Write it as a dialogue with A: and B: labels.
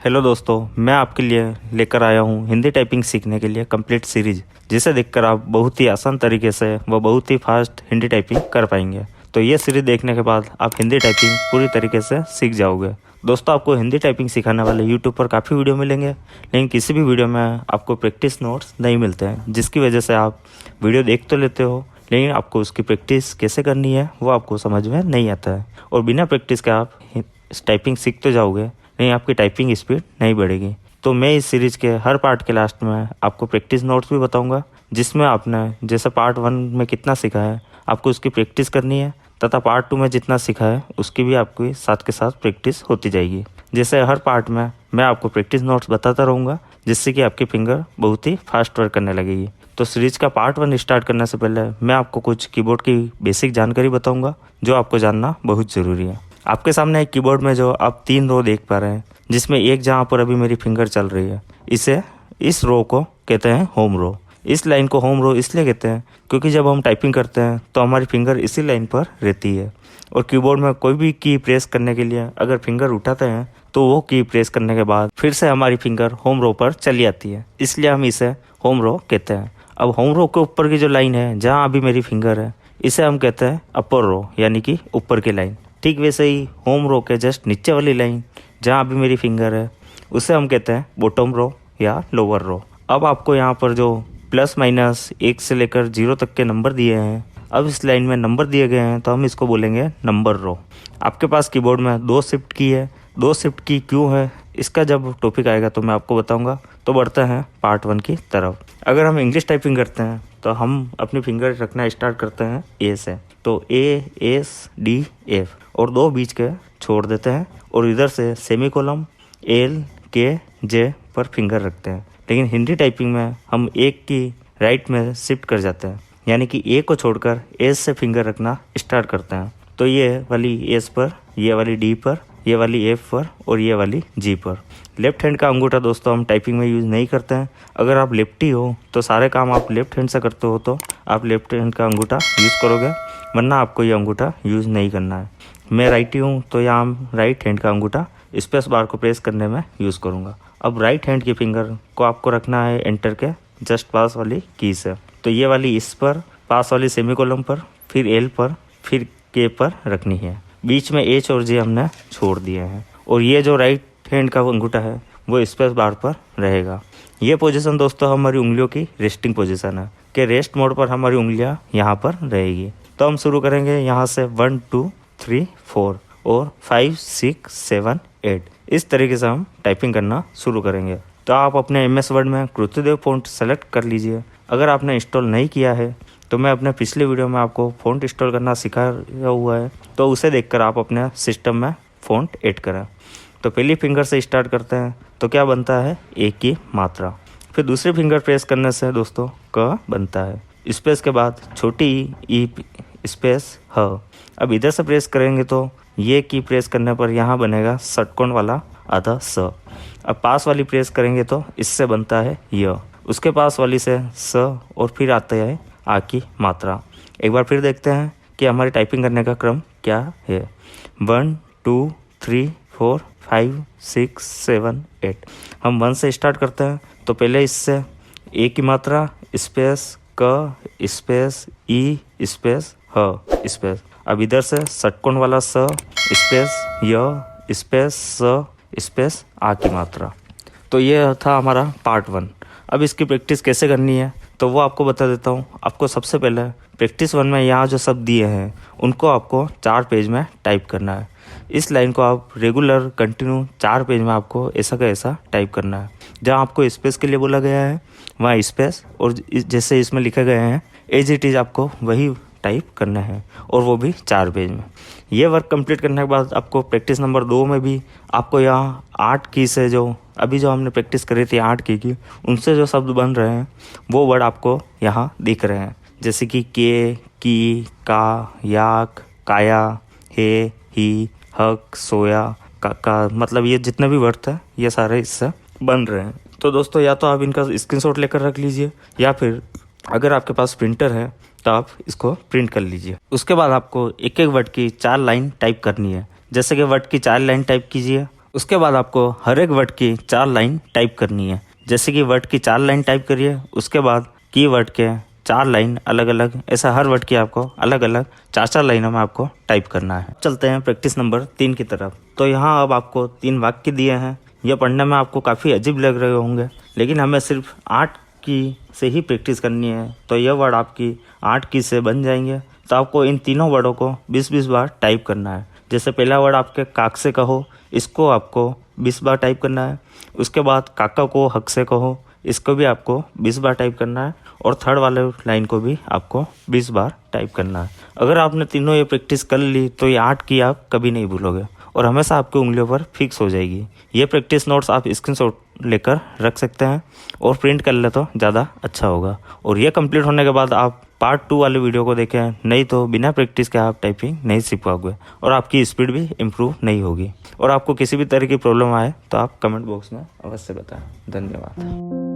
A: Hello दोस्तों, मैं आपके लिए लेकर आया हूँ हिंदी टाइपिंग सीखने के लिए कंप्लीट सीरीज, जिसे देखकर आप बहुत ही आसान तरीके से व बहुत ही फास्ट हिंदी टाइपिंग कर पाएंगे। तो ये सीरीज देखने के बाद आप हिंदी टाइपिंग पूरी तरीके से सीख जाओगे। दोस्तों, आपको हिंदी टाइपिंग सिखाने वाले यूट्यूब पर काफ़ी वीडियो मिलेंगे, लेकिन किसी भी वीडियो में आपको प्रैक्टिस नोट्स नहीं मिलते हैं, जिसकी वजह से आप वीडियो देख तो लेते हो, लेकिन आपको उसकी प्रैक्टिस कैसे करनी है वो आपको समझ में नहीं आता है। और बिना प्रैक्टिस के आप टाइपिंग सीख तो जाओगे, नहीं आपकी टाइपिंग स्पीड नहीं बढ़ेगी। तो मैं इस सीरीज़ के हर पार्ट के लास्ट में आपको प्रैक्टिस नोट्स भी बताऊंगा, जिसमें आपने जैसे पार्ट 1 में कितना सीखा है आपको उसकी प्रैक्टिस करनी है, तथा पार्ट 2 में जितना सीखा है उसकी भी आपकी साथ के साथ प्रैक्टिस होती जाएगी। जैसे हर पार्ट में मैं आपको प्रैक्टिस नोट्स बताता रहूँगा, जिससे कि आपकी फिंगर बहुत ही फास्ट वर्क करने लगेगी। तो सीरीज का पार्ट 1 स्टार्ट करने से पहले मैं आपको कुछ कीबोर्ड की बेसिक जानकारी बताऊंगा, जो आपको जानना बहुत ज़रूरी है। आपके सामने एक कीबोर्ड में जो आप 3 रो देख पा रहे हैं, जिसमें एक जहाँ पर अभी मेरी फिंगर चल रही है, इस रो को कहते हैं होम रो। इस लाइन को होम रो इसलिए कहते हैं क्योंकि जब हम टाइपिंग करते हैं तो हमारी फिंगर इसी लाइन पर रहती है, और कीबोर्ड में कोई भी की प्रेस करने के लिए अगर फिंगर उठाते हैं तो वो की प्रेस करने के बाद फिर से हमारी फिंगर होम रो पर चली आती है, इसलिए हम इसे होम रो कहते हैं। अब होम रो के ऊपर की जो लाइन है जहाँ अभी मेरी फिंगर है, इसे हम कहते हैं अपर रो, यानी कि ऊपर की लाइन। ठीक वैसे ही होम रो के जस्ट नीचे वाली लाइन जहाँ अभी मेरी फिंगर है, उसे हम कहते हैं बॉटम रो या लोअर रो। अब आपको यहाँ पर जो प्लस माइनस 1 से लेकर 0 तक के नंबर दिए हैं, अब इस लाइन में नंबर दिए गए हैं तो हम इसको बोलेंगे नंबर रो। आपके पास कीबोर्ड में 2 शिफ्ट की है, 2 शिफ्ट की क्यों है इसका जब टॉपिक आएगा तो मैं आपको बताऊंगा। तो बढ़ते हैं पार्ट 1 की तरफ। अगर हम इंग्लिश टाइपिंग करते हैं तो हम अपनी फिंगर रखना स्टार्ट करते हैं ए से, तो ए एस डी एफ, और 2 बीच के छोड़ देते हैं, और इधर से सेमीकोलन एल के जे पर फिंगर रखते हैं। लेकिन हिंदी टाइपिंग में हम एक की राइट में शिफ्ट कर जाते हैं, यानी कि ए को छोड़कर एस से फिंगर रखना स्टार्ट करते हैं। तो ये वाली एस पर, ये वाली डी पर, ये वाली एफ पर और ये वाली जी पर। लेफ्ट हैंड का अंगूठा दोस्तों हम टाइपिंग में यूज़ नहीं करते हैं। अगर आप लेफ्टी हो तो सारे काम आप लेफ्ट हैंड से करते हो तो आप लेफ्ट हैंड का अंगूठा यूज़ करोगे, वरना आपको ये अंगूठा यूज़ नहीं करना है। मैं राइटी हूँ तो यहाँ राइट हैंड का अंगूठा स्पेस बार को प्रेस करने में यूज़ करूँगा। अब राइट हैंड की फिंगर को आपको रखना है एंटर के जस्ट पास वाली की से, तो ये वाली इस पर, पास वाली सेमीकोलन पर, फिर एल पर, फिर के पर रखनी है। बीच में एच और जे हमने छोड़ दिए हैं, और ये जो राइट हैंड का अंगूठा है वो स्पेस बार पर रहेगा। ये पोजीशन दोस्तों हमारी उंगलियों की रेस्टिंग पोजीशन है, कि रेस्ट मोड पर हमारी उंगलियां यहाँ पर रहेगी। तो हम शुरू करेंगे यहाँ से 1 2 3 4 और 5 6 7 8, इस तरीके से हम टाइपिंग करना शुरू करेंगे। तो आप अपने MS वर्ड में कृतिदेव फ़ॉन्ट सेलेक्ट कर लीजिए। अगर आपने इंस्टॉल नहीं किया है तो मैं अपने पिछले वीडियो में आपको फ़ॉन्ट इंस्टॉल करना सिखाया हुआ है, तो उसे देखकर आप अपने सिस्टम में फ़ॉन्ट ऐड करें। तो पहली फिंगर से स्टार्ट करते हैं, तो क्या बनता है ए की मात्रा। फिर दूसरी फिंगर प्रेस करने से दोस्तों क बनता है, स्पेस के बाद छोटी ई स्पेस ह। अब इधर से प्रेस करेंगे तो ये की प्रेस करने पर यहाँ बनेगा षटकोण वाला आधा स। अब पास वाली प्रेस करेंगे तो इससे बनता है य, उसके पास वाली से स, और फिर आता है आ की मात्रा। एक बार फिर देखते हैं कि हमारी टाइपिंग करने का क्रम क्या है। 1 2 3 4 5 6 7 8। हम 1 से स्टार्ट करते हैं, तो पहले इससे ए की मात्रा स्पेस क स्पेस ई स्पेस ह स्पेस। अब इधर से षटकोण वाला स स्पेस य स्पेस स स्पेस आ की मात्रा। तो ये था हमारा पार्ट 1। अब इसकी प्रैक्टिस कैसे करनी है तो वो आपको बता देता हूँ। आपको सबसे पहले प्रैक्टिस 1 में यहाँ जो शब्द दिए हैं उनको आपको 4 पेज में टाइप करना है। इस लाइन को आप रेगुलर कंटिन्यू 4 पेज में आपको ऐसा का ऐसा टाइप करना है। जहाँ आपको स्पेस के लिए बोला गया है वहाँ स्पेस, और जैसे इसमें लिखे गए हैं एज इट इज़ आपको वही टाइप करना है, और वो भी 4 पेज में। ये वर्क कंप्लीट करने के बाद आपको प्रैक्टिस नंबर 2 में भी आपको यहाँ 8 की से जो अभी जो हमने प्रैक्टिस करी थी 8 की उनसे जो शब्द बन रहे हैं वो वर्ड आपको यहाँ दिख रहे हैं, जैसे कि के, की, का, याक, काया, हे, ही, हक, सोया, काका, मतलब ये जितने भी वर्ड थे ये सारे इससे बन रहे हैं। तो दोस्तों या तो आप इनका स्क्रीनशॉट लेकर रख लीजिए, या फिर अगर आपके पास प्रिंटर है तो आप इसको प्रिंट कर लीजिए। उसके बाद आपको एक एक वर्ड की 4 लाइन टाइप करनी है। जैसे कि वर्ड की 4 लाइन टाइप कीजिए उसके बाद आपको हर एक वर्ड की 4 लाइन टाइप करनी है। जैसे कि वर्ड की 4 लाइन टाइप करिए, उसके बाद कीवर्ड के 4 लाइन अलग अलग, ऐसा हर वर्ड की आपको अलग अलग 4-4 लाइनों में आपको टाइप करना है। चलते हैं प्रैक्टिस नंबर 3 की तरफ। तो यहाँ अब आपको 3 वाक्य दिए हैं। यह पढ़ने में आपको काफ़ी अजीब लग रहे होंगे, लेकिन हमें सिर्फ 8 की से ही प्रैक्टिस करनी है। तो यह वर्ड आपकी 8 की से बन जाएंगे। तो आपको इन तीनों वर्डों को 20-20 बार टाइप करना है। जैसे पहला वर्ड आपके काक से कहो, इसको आपको 20 बार टाइप करना है। उसके बाद काका को हक से कहो, इसको भी आपको 20 बार टाइप करना है। और थर्ड वाले लाइन को भी आपको 20 बार टाइप करना है। अगर आपने तीनों ये प्रैक्टिस कर ली तो ये 8 की आप कभी नहीं भूलोगे और हमेशा आपकी उंगलियों पर फिक्स हो जाएगी। ये प्रैक्टिस नोट्स आप स्क्रीनशॉट लेकर रख सकते हैं और प्रिंट कर ले तो ज़्यादा अच्छा होगा। और ये कंप्लीट होने के बाद आप पार्ट 2 वाले वीडियो को देखें, नहीं तो बिना प्रैक्टिस के आप टाइपिंग नहीं सीख पाओगे और आपकी स्पीड भी इम्प्रूव नहीं होगी। और आपको किसी भी तरह की प्रॉब्लम आए तो आप कमेंट बॉक्स में अवश्य बताएं। धन्यवाद।